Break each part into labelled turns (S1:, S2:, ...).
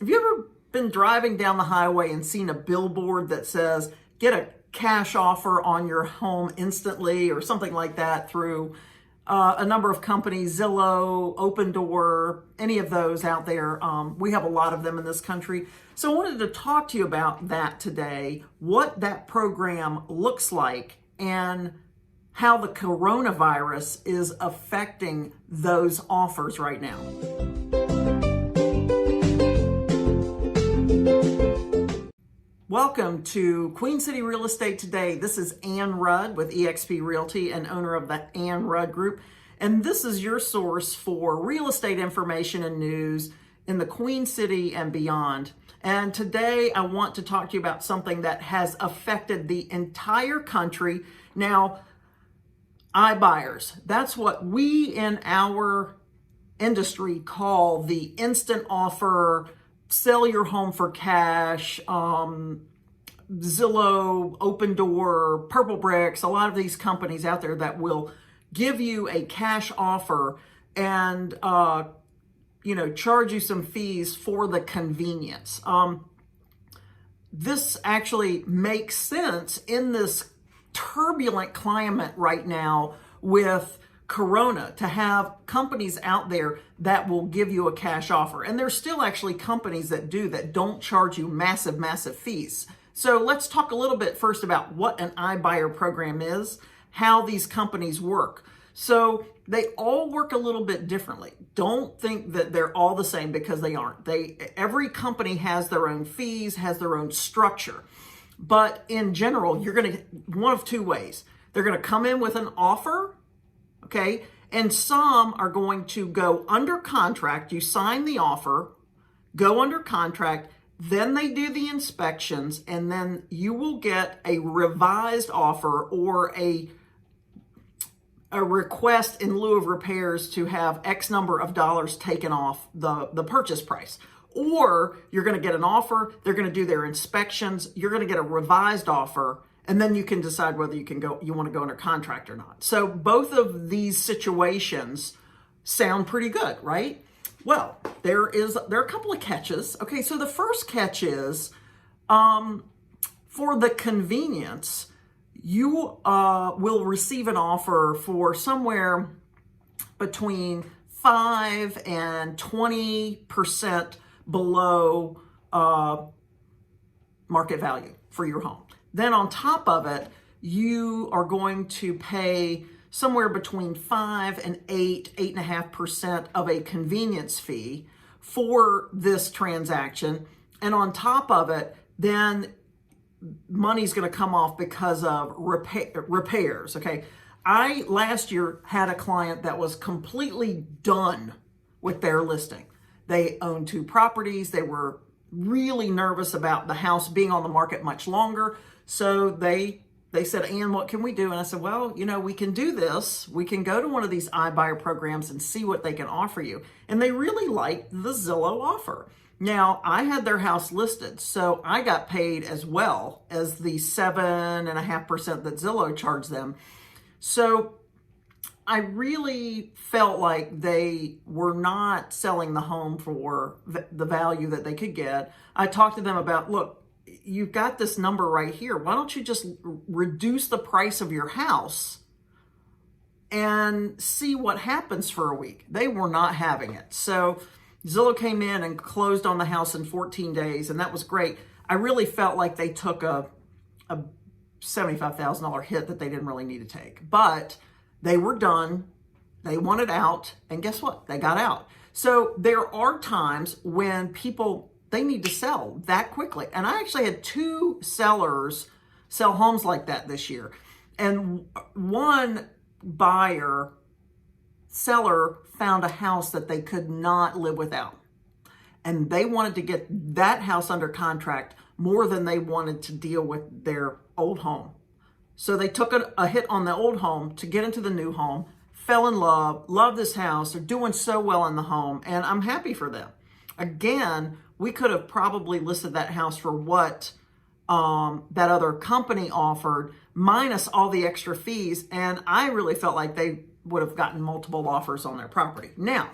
S1: Have you ever been driving down the highway and seen a billboard that says, get a cash offer on your home instantly or something like that through a number of companies, Zillow, Open Door, any of those out there? We have a lot of them in this country. So I wanted to talk to you about that today, what that program looks like and how the coronavirus is affecting those offers right now. Welcome to Queen City Real Estate Today. This is Ann Rudd with eXp Realty and owner of the Ann Rudd Group. And this is your source for real estate information and news in the Queen City and beyond. And today I want to talk to you about something that has affected the entire country. Now, iBuyers, that's what we in our industry call the instant offer, sell your home for cash, Zillow, Open Door, Purple Bricks, a lot of these companies out there that will give you a cash offer and, charge you some fees for the convenience. This actually makes sense in this turbulent climate right now with Corona, to have companies out there that will give you a cash offer. And there's still actually companies that don't charge you massive fees. So let's talk a little bit first about what an iBuyer program is, how these companies work. So they all work a little bit differently. Don't think that they're all the same, because they aren't. Every company has their own fees, has their own structure. But in general, you're going to, one of two ways. They're going to come in with an offer, okay? And some are going to go under contract. You sign the offer, go under contract, then they do the inspections, and then you will get a revised offer or a request in lieu of repairs to have X number of dollars taken off the purchase price. Or you're going to get an offer, they're going to do their inspections, you're going to get a revised offer, and then you can decide whether you want to go under contract or not. So both of these situations sound pretty good, right? Well, there are a couple of catches. Okay, so the first catch is for the convenience, you will receive an offer for somewhere between 5 and 20% below market value for your home. Then on top of it, you are going to pay somewhere between 5 and 8.5% of a convenience fee for this transaction. And on top of it, then money's going to come off because of repairs. Okay. I last year had a client that was completely done with their listing. They owned 2 properties. They were really nervous about the house being on the market much longer. So they said, Ann, what can we do? And I said, well, we can do this. We can go to one of these iBuyer programs and see what they can offer you. And they really liked the Zillow offer. Now, I had their house listed, so I got paid as well as the 7.5% that Zillow charged them. So I really felt like they were not selling the home for the value that they could get. I talked to them about, look, you've got this number right here. Why don't you just reduce the price of your house and see what happens for a week? They were not having it. So Zillow came in and closed on the house in 14 days, and that was great. I really felt like they took a $75,000 hit that they didn't really need to take. But they were done. They wanted out, and guess what? They got out. So there are times when people, they need to sell that quickly. And I actually had 2 sellers sell homes like that this year. And one seller found a house that they could not live without. And they wanted to get that house under contract more than they wanted to deal with their old home. So they took a hit on the old home to get into the new home, fell in love this house. They're doing so well in the home, and I'm happy for them. Again, we could have probably listed that house for what that other company offered, minus all the extra fees, and I really felt like they would have gotten multiple offers on their property. Now,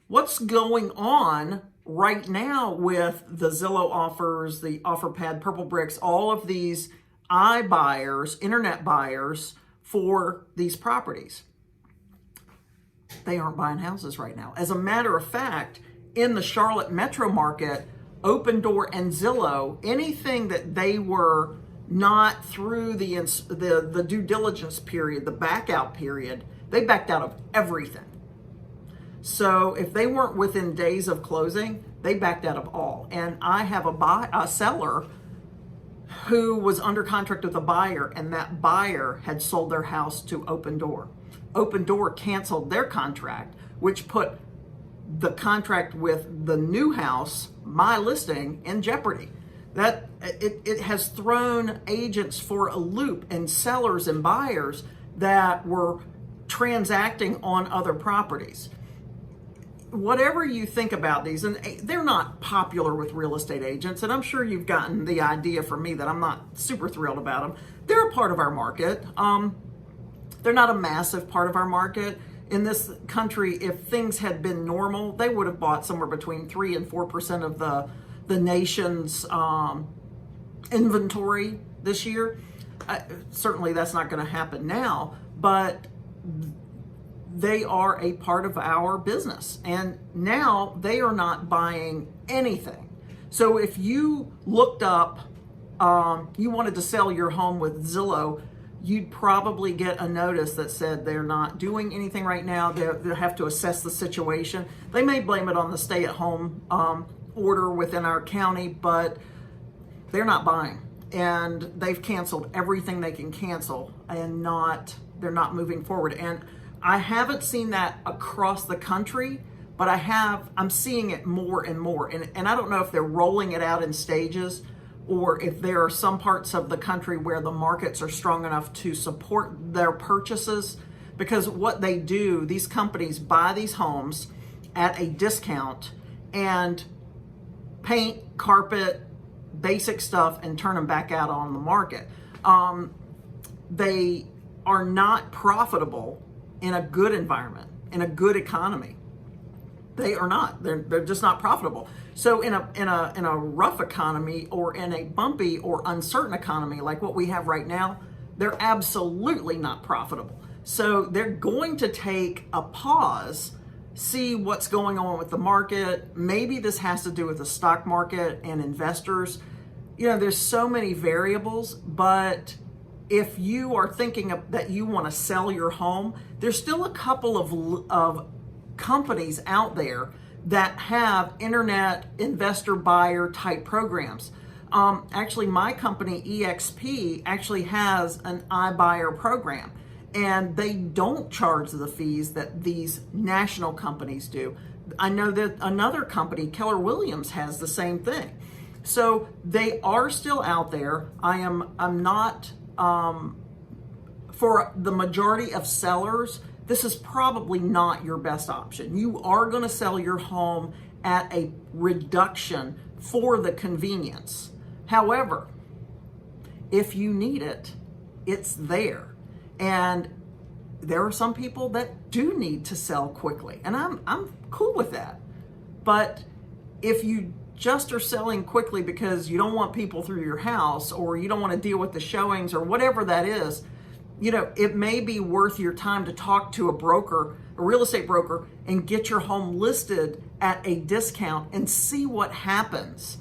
S1: what's going on right now with the Zillow offers, the OfferPad, Purple Bricks, all of these iBuyers, internet buyers for these properties, they aren't buying houses right now. As a matter of fact, in the Charlotte metro market, Open Door and Zillow, anything that they were not through the due diligence period, the back out period, they backed out of everything. So if they weren't within days of closing, they backed out of all. And I have a seller who was under contract with a buyer, and that buyer had sold their house to Open Door. Open Door canceled their contract, which put the contract with the new house, my listing, in jeopardy. That it has thrown agents for a loop, and sellers and buyers that were transacting on other properties. Whatever you think about these, and they're not popular with real estate agents, and I'm sure you've gotten the idea from me that I'm not super thrilled about them. They're a part of our market. They're not a massive part of our market. In this country, if things had been normal, they would have bought somewhere between 3 and 4% of the nation's inventory this year. Certainly that's not going to happen now, but they are a part of our business. And now they are not buying anything. So if you looked up, you wanted to sell your home with Zillow, you'd probably get a notice that said they're not doing anything right now. They have to assess the situation. They may blame it on the stay-at-home order within our county, but they're not buying. And they've canceled everything they can cancel, and they're not moving forward. And I haven't seen that across the country, but I'm seeing it more and more. And I don't know if they're rolling it out in stages, or if there are some parts of the country where the markets are strong enough to support their purchases. Because what they do, these companies buy these homes at a discount and paint, carpet, basic stuff, and turn them back out on the market. They are not profitable in a good environment, in a good economy. They are not. They're just not profitable. So in a rough economy, or in a bumpy or uncertain economy like what we have right now, they're absolutely not profitable. So they're going to take a pause, see what's going on with the market. Maybe this has to do with the stock market and investors. There's so many variables, but if you are thinking that you want to sell your home, there's still a couple of companies out there that have internet investor buyer type programs. Actually, my company, EXP, actually has an iBuyer program, and they don't charge the fees that these national companies do. I know that another company, Keller Williams, has the same thing. So they are still out there. I'm not, for the majority of sellers, this is probably not your best option. You are going to sell your home at a reduction for the convenience. However, if you need it, it's there. And there are some people that do need to sell quickly, and I'm cool with that. But if you just are selling quickly because you don't want people through your house, or you don't want to deal with the showings, or whatever that is, it may be worth your time to talk to a real estate broker, and get your home listed at a discount and see what happens.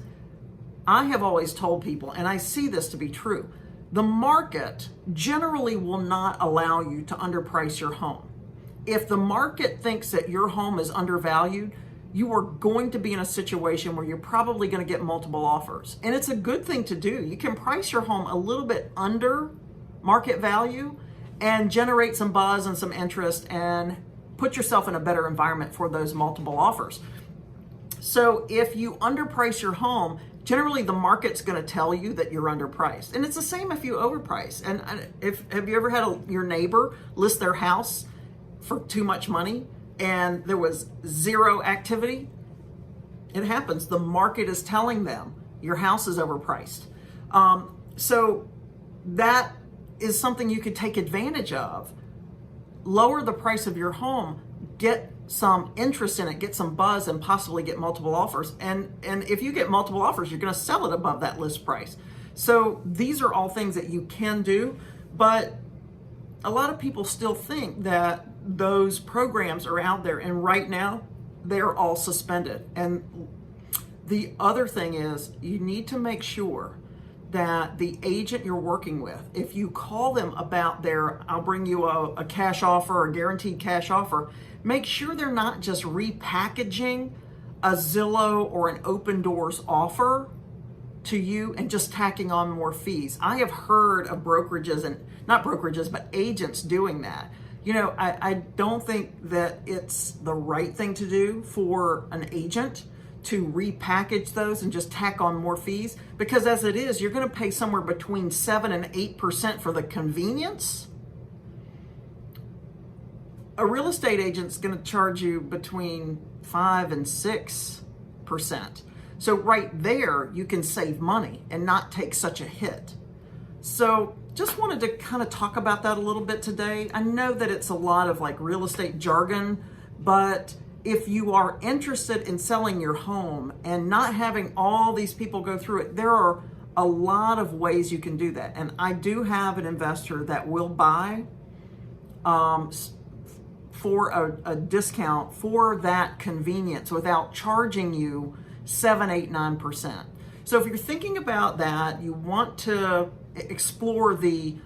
S1: I have always told people, and I see this to be true, the market generally will not allow you to underprice your home. If the market thinks that your home is undervalued, you are going to be in a situation where you're probably going to get multiple offers. And it's a good thing to do. You can price your home a little bit under market value and generate some buzz and some interest, and put yourself in a better environment for those multiple offers. So if you underprice your home, generally the market's going to tell you that you're underpriced. And it's the same if you overprice. And have you ever had your neighbor list their house for too much money and there was zero activity? It happens. The market is telling them your house is overpriced. So that is something you could take advantage of. Lower the price of your home, get some interest in it, get some buzz, and possibly get multiple offers. And if you get multiple offers, you're going to sell it above that list price. So these are all things that you can do, but a lot of people still think that those programs are out there, and right now they're all suspended. And the other thing is, you need to make sure that the agent you're working with, if you call them about their, I'll bring you a cash offer, a guaranteed cash offer, make sure they're not just repackaging a Zillow or an Open Doors offer to you and just tacking on more fees. I have heard of brokerages, and not brokerages, but agents doing that. I don't think that it's the right thing to do for an agent to repackage those and just tack on more fees, because as it is, you're going to pay somewhere between 7 and 8% for the convenience. A real estate agent's going to charge you between 5 and 6%. So right there, you can save money and not take such a hit. So just wanted to kind of talk about that a little bit today. I know that it's a lot of like real estate jargon, but if you are interested in selling your home and not having all these people go through it, there are a lot of ways you can do that. And I do have an investor that will buy for a discount for that convenience without charging you 7, 8, 9%. So if you're thinking about that, you want to explore the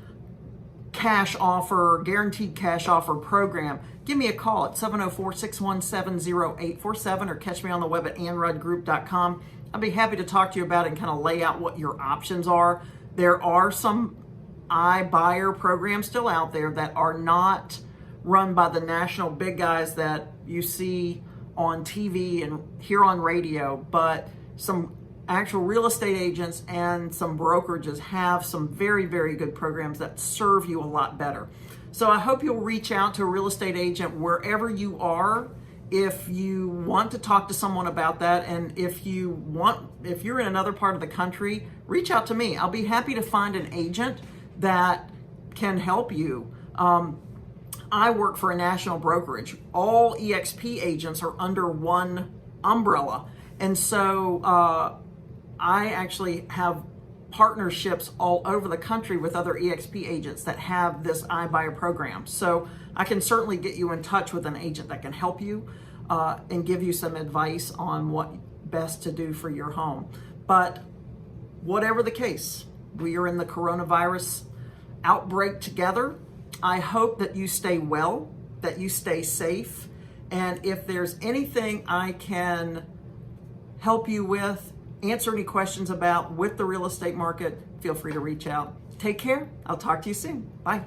S1: cash offer, guaranteed cash offer program, give me a call at 704-617-0847 or catch me on the web at annruddgroup.com. I'll be happy to talk to you about it and kind of lay out what your options are. There are some iBuyer programs still out there that are not run by the national big guys that you see on TV and hear on radio, but some actual real estate agents and some brokerages have some very, very good programs that serve you a lot better. So I hope you'll reach out to a real estate agent wherever you are if you want to talk to someone about that. And if you're in another part of the country, reach out to me. I'll be happy to find an agent that can help you. I work for a national brokerage. All EXP agents are under one umbrella. And so I actually have partnerships all over the country with other EXP agents that have this iBuyer program. So I can certainly get you in touch with an agent that can help you and give you some advice on what best to do for your home. But whatever the case, we are in the coronavirus outbreak together. I hope that you stay well, that you stay safe. And if there's anything I can help you with, answer any questions about with the real estate market, feel free to reach out. Take care. I'll talk to you soon. Bye.